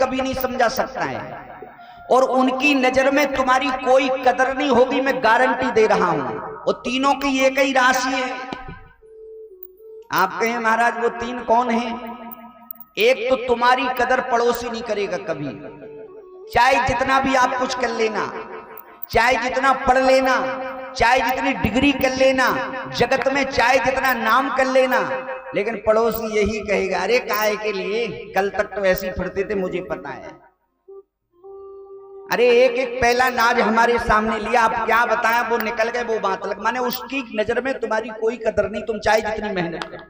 कभी नहीं समझा सकता है, और उनकी नजर में तुम्हारी कोई कदर नहीं होगी, मैं गारंटी दे रहा हूं। वो तीनों की एक ही राशि है। आप कहें महाराज वो तीन कौन हैं? एक तो तुम्हारी कदर पड़ोसी नहीं करेगा कभी, चाहे जितना भी आप कुछ कर लेना, चाहे जितना पढ़ लेना, चाहे जितनी डिग्री कर लेना जगत में, चाहे जितना नाम कर लेना, लेकिन पड़ोसी यही कहेगा अरे काहे के लिए, कल तक तो ऐसे ही फिरते थे मुझे पता है। अरे एक एक पहला नाज हमारे सामने लिया, आप क्या बताया, वो निकल गए, वो बात लग, माने उसकी नजर में तुम्हारी कोई कदर नहीं, तुम चाहे जितनी मेहनत करो।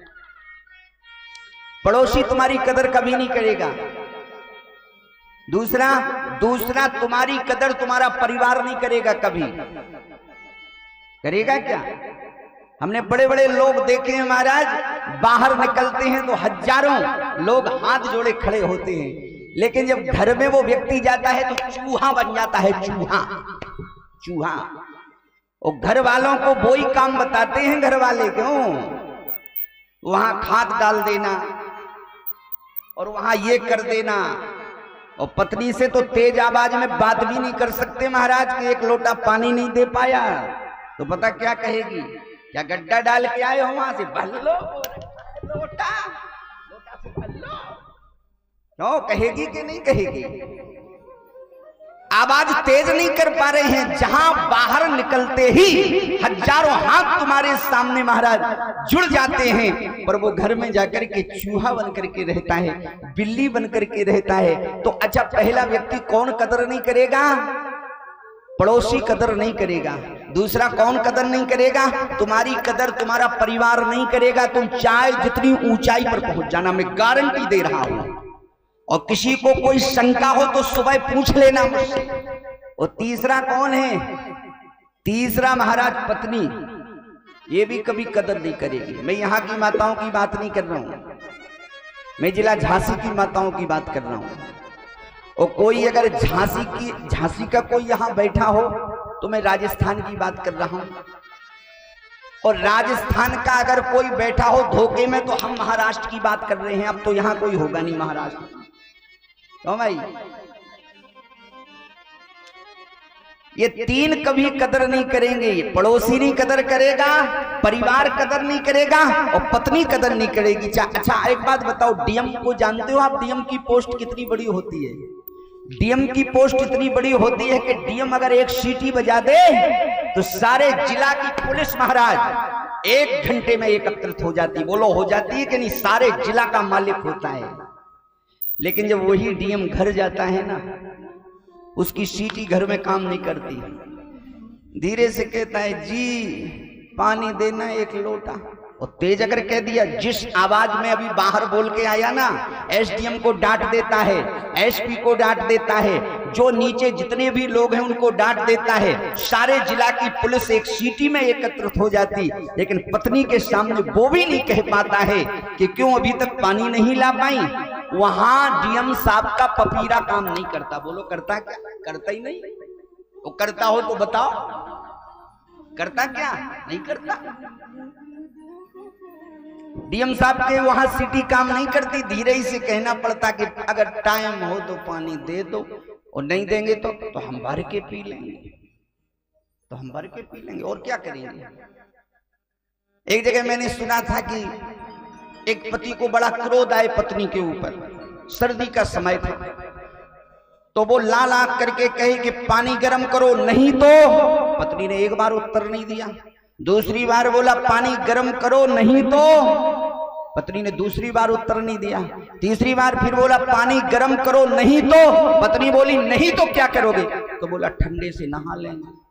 पड़ोसी तुम्हारी कदर कभी नहीं करेगा। दूसरा तुम्हारी कदर तुम्हारा परिवार नहीं करेगा कभी। करेगा क्या? हमने बड़े बड़े लोग देखे हैं महाराज, बाहर निकलते हैं तो हजारों लोग हाथ जोड़े खड़े होते हैं, लेकिन जब घर में वो व्यक्ति जाता है तो चूहा बन जाता है, चूहा। और घर वालों को वो ही काम बताते हैं घर वाले, क्यों? वहां खाद डाल देना और वहां ये कर देना, और पत्नी से तो तेज आवाज में बात भी नहीं कर सकते महाराज कि एक लोटा पानी नहीं दे पाया तो पता क्या कहेगी, क्या गड्ढा डाल के आए हो वहां से, भर लो लोटा से भर लो। क्यों कहेगी कि नहीं कहेगी? आवाज तेज नहीं कर पा रहे हैं, जहां बाहर निकलते ही हजारों हाथ तुम्हारे सामने महाराज जुड़ जाते हैं, पर वो घर में जाकर के चूहा बन करके रहता है, बिल्ली बन करके रहता है। तो अच्छा, पहला व्यक्ति कौन कदर नहीं करेगा? पड़ोसी कदर नहीं करेगा। दूसरा कौन कदर नहीं करेगा? तुम्हारी कदर तुम्हारा परिवार नहीं करेगा। तुम चाहे जितनी ऊंचाई पर पहुंच जाना, मैं गारंटी दे रहा हूं, और किसी को कोई शंका हो तो सुबह पूछ लेना मुझसे। और तीसरा कौन है? तीसरा महाराज पत्नी, ये भी कभी कदर नहीं करेगी। मैं यहाँ की माताओं की बात नहीं कर रहा हूं, मैं जिला झांसी की माताओं की बात कर रहा हूं। और कोई अगर झांसी का कोई यहाँ बैठा हो तो मैं राजस्थान की बात कर रहा हूं, और राजस्थान का अगर कोई बैठा हो धोखे में तो हम महाराष्ट्र की बात कर रहे हैं। अब तो यहाँ कोई होगा नहीं महाराष्ट्र, क्यों भाई? ये तीन कभी कदर नहीं करेंगे। पड़ोसी नहीं कदर करेगा, परिवार कदर नहीं करेगा, और पत्नी कदर नहीं करेगी। अच्छा एक बात बताओ, डीएम को जानते हो आप? डीएम की पोस्ट कितनी बड़ी होती है? डीएम की पोस्ट इतनी बड़ी होती है कि डीएम अगर एक सीटी बजा दे तो सारे जिला की पुलिस महाराज 1 घंटे में एकत्रित हो जाती। बोलो हो जाती है कि नहीं? सारे जिला का मालिक होता है। लेकिन जब वही डीएम घर जाता है ना, उसकी सीटी घर में काम नहीं करती, धीरे से कहता है जी पानी देना 1 लोटा, और तेज अगर कह दिया, जिस आवाज में अभी बाहर बोल के आया ना, एसडीएम को डांट देता है, एसपी को डांट देता है, जो नीचे जितने भी लोग हैं उनको डांट देता है, सारे जिला की पुलिस एक सीटी में एकत्रित हो जाती। लेकिन पत्नी के सामने वो भी नहीं कह पाता है कि क्यों अभी तक पानी नहीं ला पाई। वहां डीएम साहब का पपीरा काम नहीं करता। बोलो करता क्या? करता ही नहीं। वो करता हो तो बताओ, करता क्या? नहीं करता। डीएम साहब के वहां सिटी काम नहीं करती, धीरे ही से कहना पड़ता कि अगर टाइम हो तो पानी दे दो, और नहीं देंगे तो हम भर के पी लेंगे, तो हम भर के पी लेंगे, और क्या करेंगे। एक जगह मैंने सुना था कि एक पति को बड़ा क्रोध आए पत्नी के ऊपर, सर्दी का समय था, तो वो ला ला करके कहे कि पानी गर्म करो, नहीं तो। पत्नी ने एक बार उत्तर नहीं दिया, दूसरी बार बोला पानी गर्म करो, नहीं तो। पत्नी ने दूसरी बार उत्तर नहीं दिया, तीसरी बार फिर बोला पानी गर्म करो, नहीं तो। पत्नी बोली नहीं तो क्या करोगे? तो बोला ठंडे से नहा लेंगे।